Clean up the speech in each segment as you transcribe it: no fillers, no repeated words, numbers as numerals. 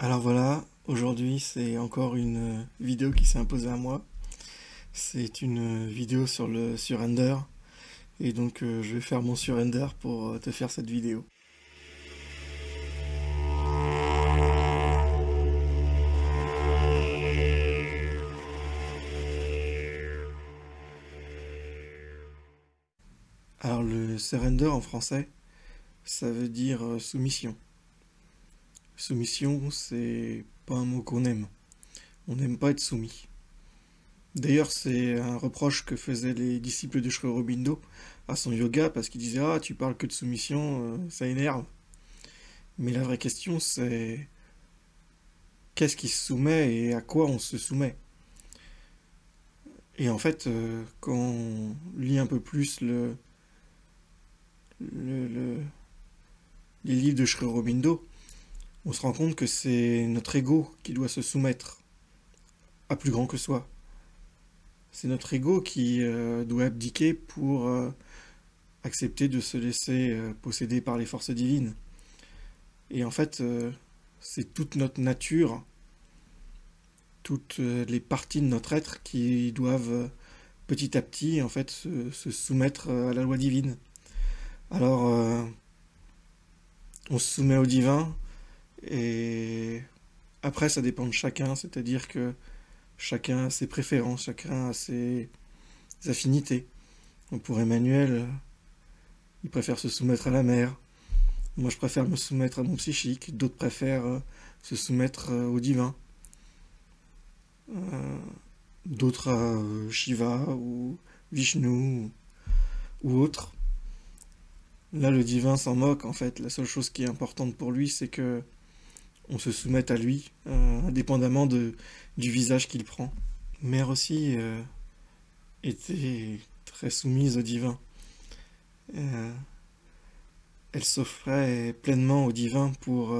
Alors voilà, aujourd'hui c'est encore une vidéo qui s'est imposée à moi. C'est une vidéo sur le surrender. Et donc je vais faire mon surrender pour te faire cette vidéo. Alors le surrender en français, ça veut dire soumission. Soumission, c'est pas un mot qu'on aime. On n'aime pas être soumis. D'ailleurs, c'est un reproche que faisaient les disciples de Sri Aurobindo à son yoga parce qu'ils disaient ah, tu parles que de soumission, ça énerve. Mais la vraie question, c'est qu'est-ce qui se soumet et à quoi on se soumet. Et en fait, quand on lit un peu plus le- le- les livres de Sri Aurobindo, on se rend compte que c'est notre ego qui doit se soumettre à plus grand que soi. C'est notre ego qui doit abdiquer pour accepter de se laisser posséder par les forces divines. Et en fait, c'est toute notre nature, toutes les parties de notre être qui doivent petit à petit en fait se soumettre à la loi divine. Alors on se soumet au divin et après ça dépend de chacun, c'est-à-dire que chacun a ses préférences, chacun a ses affinités. Donc pour Emmanuel, il préfère se soumettre à la mer. Moi je préfère me soumettre à mon psychique, d'autres préfèrent se soumettre au divin. Euh, D'autres à Shiva ou Vishnu ou autre. Là, le divin s'en moque, en fait. La seule chose qui est importante pour lui, c'est que on se soumette à lui, indépendamment du visage qu'il prend. Mère aussi était très soumise au divin. Euh, Elle s'offrait pleinement au divin pour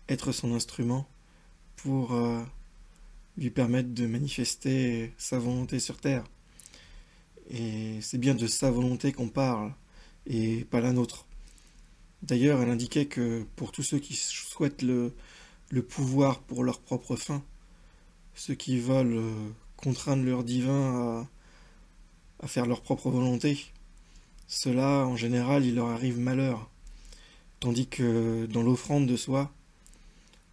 être son instrument, pour lui permettre de manifester sa volonté sur Terre. Et c'est bien de sa volonté qu'on parle, et pas la nôtre. D'ailleurs, elle indiquait que pour tous ceux qui souhaitent le pouvoir pour leur propre fin, ceux qui veulent contraindre leur divin à faire leur propre volonté, ceux-là, en général, il leur arrive malheur. Tandis que dans l'offrande de soi,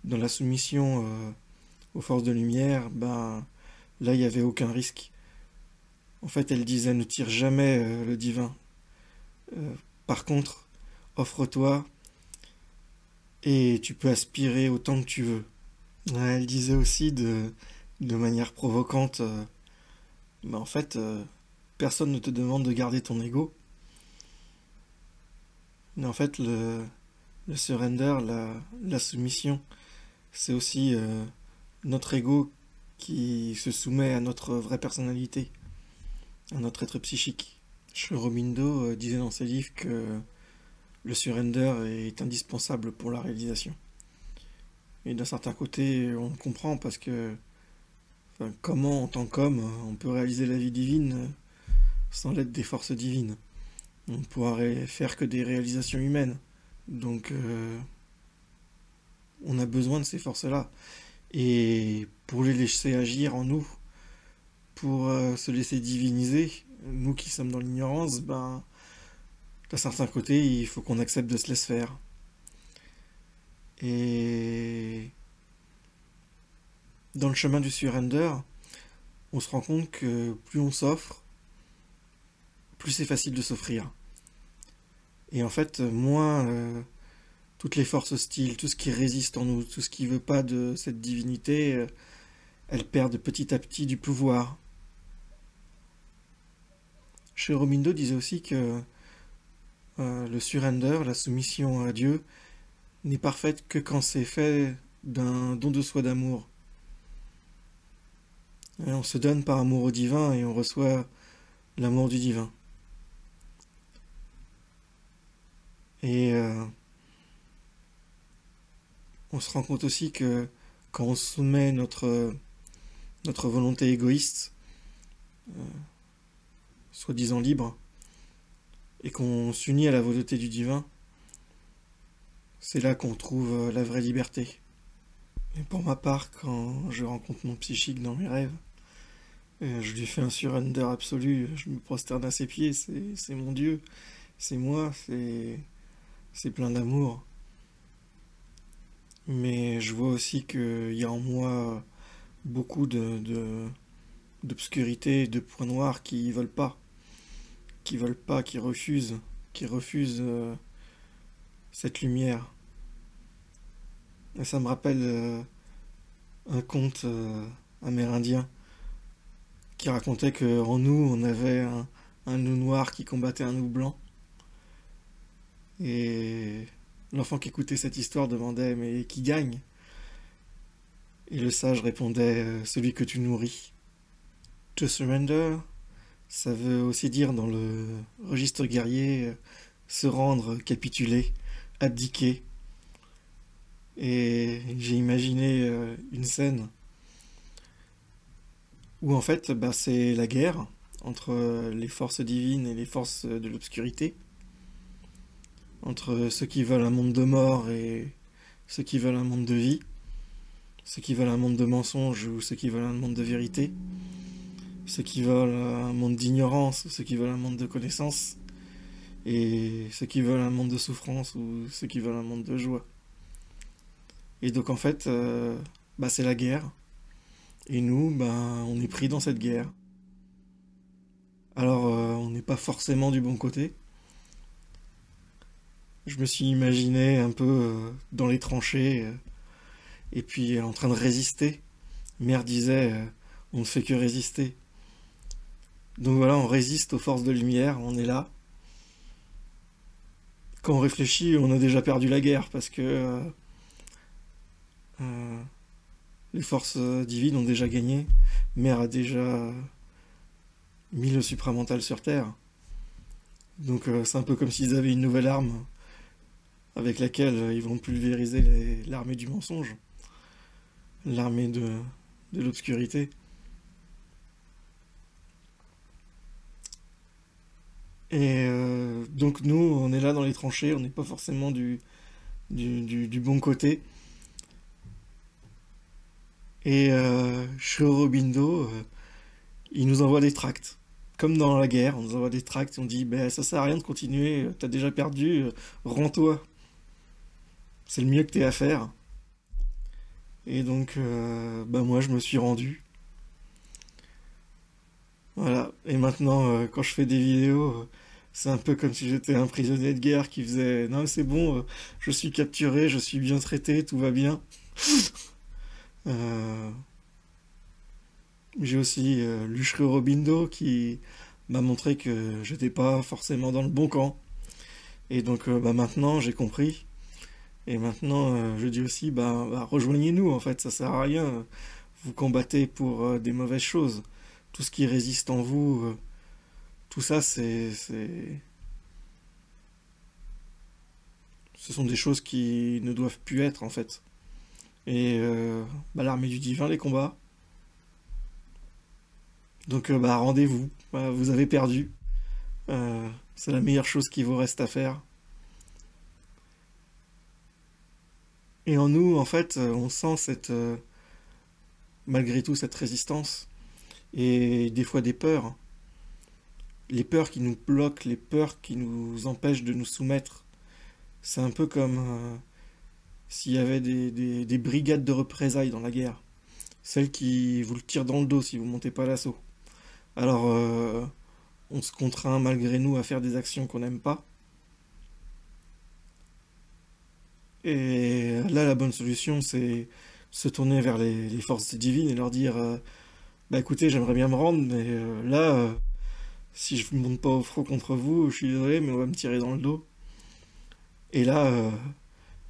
dans la soumission aux forces de lumière, ben là, il n'y avait aucun risque. En fait, elle disait ne tire jamais le divin. Euh, Par contre, offre-toi et tu peux aspirer autant que tu veux. Ouais, elle disait aussi de manière provocante, mais en fait, personne ne te demande de garder ton ego. Mais en fait, le surrender, la soumission, c'est aussi notre ego qui se soumet à notre vraie personnalité, à notre être psychique. Sri Aurobindo disait dans ses livres que le surrender est indispensable pour la réalisation. Et d'un certain côté, on le comprend parce que enfin, comment, en tant qu'homme, on peut réaliser la vie divine sans l'aide des forces divines. On ne pourra faire que des réalisations humaines. Donc, on a besoin de ces forces-là. Et pour les laisser agir en nous, pour se laisser diviniser, nous qui sommes dans l'ignorance, ben, d'un certain côté, il faut qu'on accepte de se laisser faire. Et dans le chemin du surrender, on se rend compte que plus on s'offre, plus c'est facile de s'offrir. Et en fait, moins toutes les forces hostiles, tout ce qui résiste en nous, tout ce qui veut pas de cette divinité, elles perdent petit à petit du pouvoir. Chez Aurobindo disait aussi que le surrender, la soumission à Dieu, n'est parfaite que quand c'est fait d'un don de soi d'amour. Et on se donne par amour au divin et on reçoit l'amour du divin. Et on se rend compte aussi que quand on soumet notre volonté égoïste, soi-disant libre, et qu'on s'unit à la volonté du divin, c'est là qu'on trouve la vraie liberté. Et pour ma part, quand je rencontre mon psychique dans mes rêves, je lui fais un surrender absolu, je me prosterne à ses pieds, c'est mon Dieu, c'est moi, c'est plein d'amour. Mais je vois aussi qu'il y a en moi beaucoup d'obscurité, de points noirs qui refusent cette lumière. Et ça me rappelle un conte amérindien qui racontait que en nous, on avait un loup noir qui combattait un loup blanc. Et l'enfant qui écoutait cette histoire demandait mais qui gagne? Et le sage répondait celui que tu nourris. To surrender, ça veut aussi dire dans le registre guerrier se rendre, capituler, abdiquer. Et j'ai imaginé une scène où en fait bah, c'est la guerre entre les forces divines et les forces de l'obscurité, entre ceux qui veulent un monde de mort et ceux qui veulent un monde de vie, ceux qui veulent un monde de mensonges ou ceux qui veulent un monde de vérité, ceux qui veulent un monde d'ignorance ou ceux qui veulent un monde de connaissance, et ceux qui veulent un monde de souffrance ou ceux qui veulent un monde de joie. Et donc en fait, bah, c'est la guerre, et nous, bah, on est pris dans cette guerre. Alors on n'est pas forcément du bon côté. Je me suis imaginé un peu dans les tranchées, et puis en train de résister. Mère disait, on ne fait que résister. Donc voilà, on résiste aux forces de lumière, on est là. Quand on réfléchit, on a déjà perdu la guerre parce que euh, les forces divines ont déjà gagné. Mère a déjà mis le supramental sur Terre. Donc c'est un peu comme s'ils avaient une nouvelle arme avec laquelle ils vont pulvériser l'armée du mensonge, l'armée de l'obscurité. Et donc nous, on est là dans les tranchées, on n'est pas forcément du bon côté. Et Shorobindo, il nous envoie des tracts. Comme dans la guerre, on nous envoie des tracts et on dit ben, ça sert à rien de continuer, t'as déjà perdu, rends-toi. C'est le mieux que t'aies à faire. Et donc, ben moi, je me suis rendu. Voilà. Et maintenant, quand je fais des vidéos, c'est un peu comme si j'étais un prisonnier de guerre qui faisait non, c'est bon, je suis capturé, je suis bien traité, tout va bien. Euh, J'ai aussi lu Shri Aurobindo qui m'a montré que j'étais pas forcément dans le bon camp. Et donc bah, maintenant j'ai compris. Et maintenant je dis aussi bah, rejoignez-nous en fait, ça sert à rien. Vous combattez pour des mauvaises choses. Tout ce qui résiste en vous, tout ça ce sont des choses qui ne doivent plus être en fait. Et bah, l'armée du divin les combat. Donc bah rendez-vous. Bah, vous avez perdu. C'est la meilleure chose qui vous reste à faire. Et en nous, en fait, on sent malgré tout cette résistance et des fois des peurs. Les peurs qui nous bloquent, les peurs qui nous empêchent de nous soumettre. C'est un peu comme s'il y avait des brigades de représailles dans la guerre. Celles qui vous le tirent dans le dos si vous montez pas l'assaut. Alors, on se contraint malgré nous à faire des actions qu'on n'aime pas. Et là, la bonne solution, c'est se tourner vers les forces divines et leur dire bah écoutez, j'aimerais bien me rendre, mais là, si je ne monte pas au front contre vous, je suis désolé, mais on va me tirer dans le dos. Et là,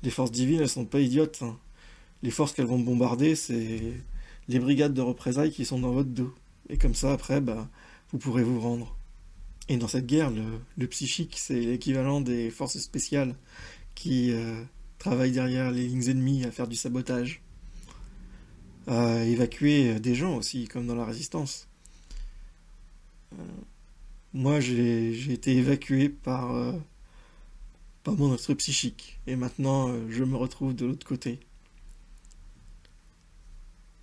les forces divines, elles sont pas idiotes, hein. Les forces qu'elles vont bombarder, c'est les brigades de représailles qui sont dans votre dos. Et comme ça, après, bah, vous pourrez vous rendre. Et dans cette guerre, le psychique, c'est l'équivalent des forces spéciales qui travaillent derrière les lignes ennemies à faire du sabotage, à évacuer des gens aussi, comme dans la résistance. Moi, j'ai été évacué par mon autre psychique, et maintenant je me retrouve de l'autre côté.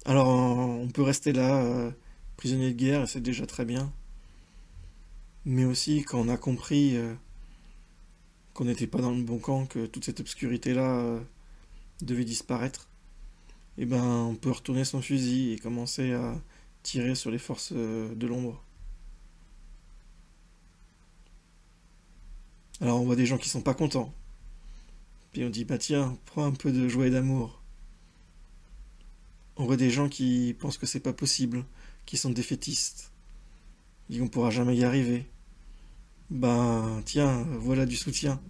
Alors on peut rester là, prisonnier de guerre, et c'est déjà très bien. Mais aussi quand on a compris qu'on n'était pas dans le bon camp, que toute cette obscurité-là devait disparaître, et ben on peut retourner son fusil et commencer à tirer sur les forces de l'ombre. Alors on voit des gens qui sont pas contents. Puis on dit bah tiens, prends un peu de joie et d'amour. On voit des gens qui pensent que c'est pas possible, qui sont défaitistes, et qu'on pourra jamais y arriver. Ben tiens, voilà du soutien.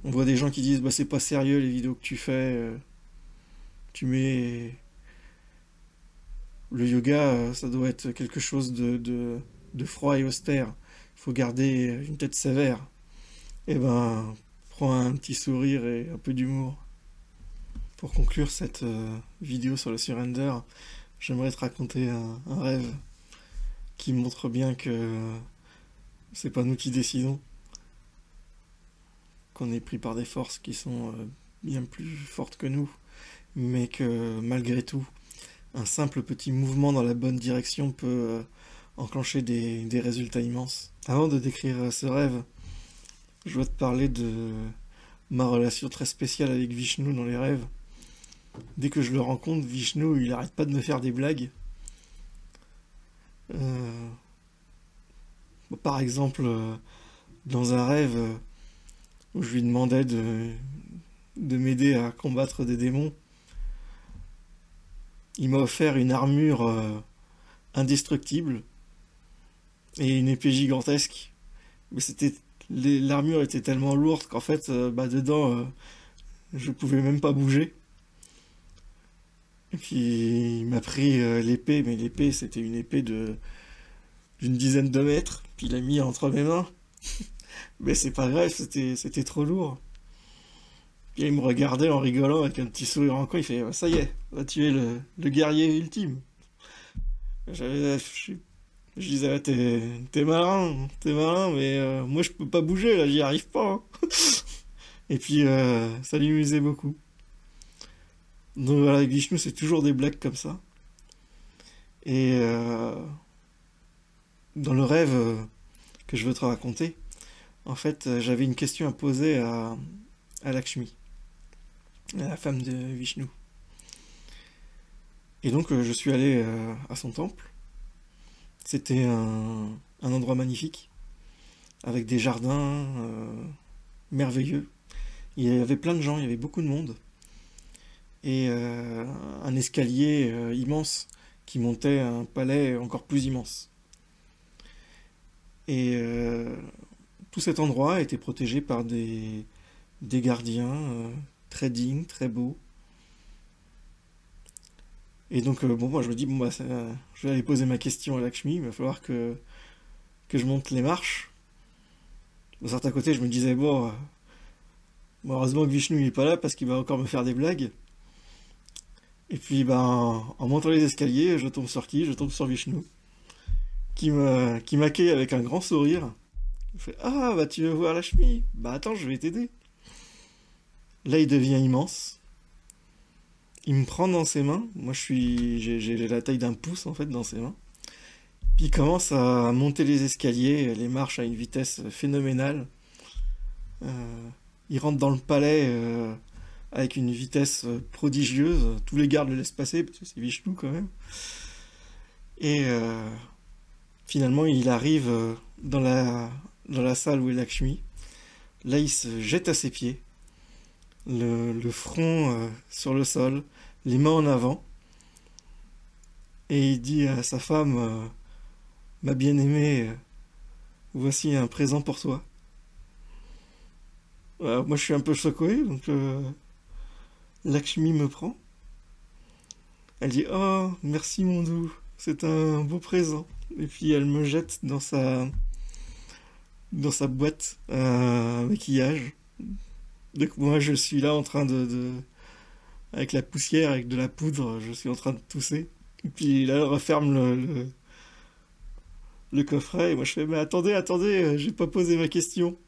On voit des gens qui disent bah c'est pas sérieux les vidéos que tu fais, tu mets le yoga, ça doit être quelque chose de froid et austère. Il faut garder une tête sévère. Eh ben, prends un petit sourire et un peu d'humour. Pour conclure cette vidéo sur le surrender, j'aimerais te raconter un rêve qui montre bien que c'est pas nous qui décidons, qu'on est pris par des forces qui sont bien plus fortes que nous, mais que malgré tout, un simple petit mouvement dans la bonne direction peut enclencher des résultats immenses. Avant de décrire ce rêve, je dois te parler de ma relation très spéciale avec Vishnu dans les rêves. Dès que je le rencontre, Vishnu, il arrête pas de me faire des blagues. Euh, Par exemple, dans un rêve où je lui demandais de m'aider à combattre des démons, il m'a offert une armure indestructible et une épée gigantesque. Mais l'armure était tellement lourde qu'en fait, dedans, je pouvais même pas bouger. Et puis il m'a pris l'épée, mais l'épée c'était une épée d'une dizaine de mètres. Puis il l'a mis entre mes mains. Mais c'est pas grave, c'était trop lourd. Puis il me regardait en rigolant avec un petit sourire en coin. Il fait ça y est, là tu es le guerrier ultime. Je disais t'es malin, mais moi je peux pas bouger là, j'y arrive pas, hein. Et puis ça lui amusait beaucoup. Donc voilà, avec Vishnu c'est toujours des blagues comme ça. Et dans le rêve que je veux te raconter, en fait j'avais une question à poser à Lakshmi, la femme de Vishnu. Et donc je suis allé à son temple. C'était un endroit magnifique, avec des jardins merveilleux. Il y avait plein de gens, il y avait beaucoup de monde. Et un escalier immense qui montait à un palais encore plus immense. Et tout cet endroit était protégé par des gardiens très dignes, très beaux. Et donc, moi je me dis, je vais aller poser ma question à Lakshmi, il va falloir que je monte les marches. D'un certain côté, je me disais, heureusement que Vishnu n'est pas là parce qu'il va encore me faire des blagues. Et puis, en montant les escaliers, je tombe sur qui? Je tombe sur Vishnu, qui m'accueille avec un grand sourire. Il fait, ah, tu veux voir Lakshmi? Bah, attends, je vais t'aider. Là, il devient immense. Il me prend dans ses mains. Moi, j'ai la taille d'un pouce, en fait, dans ses mains. Puis il commence à monter les escaliers, les marches à une vitesse phénoménale. Il rentre dans le palais avec une vitesse prodigieuse. Tous les gardes le laissent passer, parce que c'est Vishnu quand même. Et finalement, il arrive dans la salle où est Lakshmi. Là, il se jette à ses pieds, le front sur le sol, les mains en avant. Et il dit à sa femme, ma bien-aimée, voici un présent pour toi. Moi, je suis un peu secoué, donc Lakshmi me prend. Elle dit, oh, merci mon doux, c'est un beau présent. Et puis elle me jette dans sa boîte à maquillage. Donc moi, je suis là en train avec la poussière, avec de la poudre, je suis en train de tousser. Et puis là, elle referme le coffret, et moi je fais, mais attendez, j'ai pas posé ma question.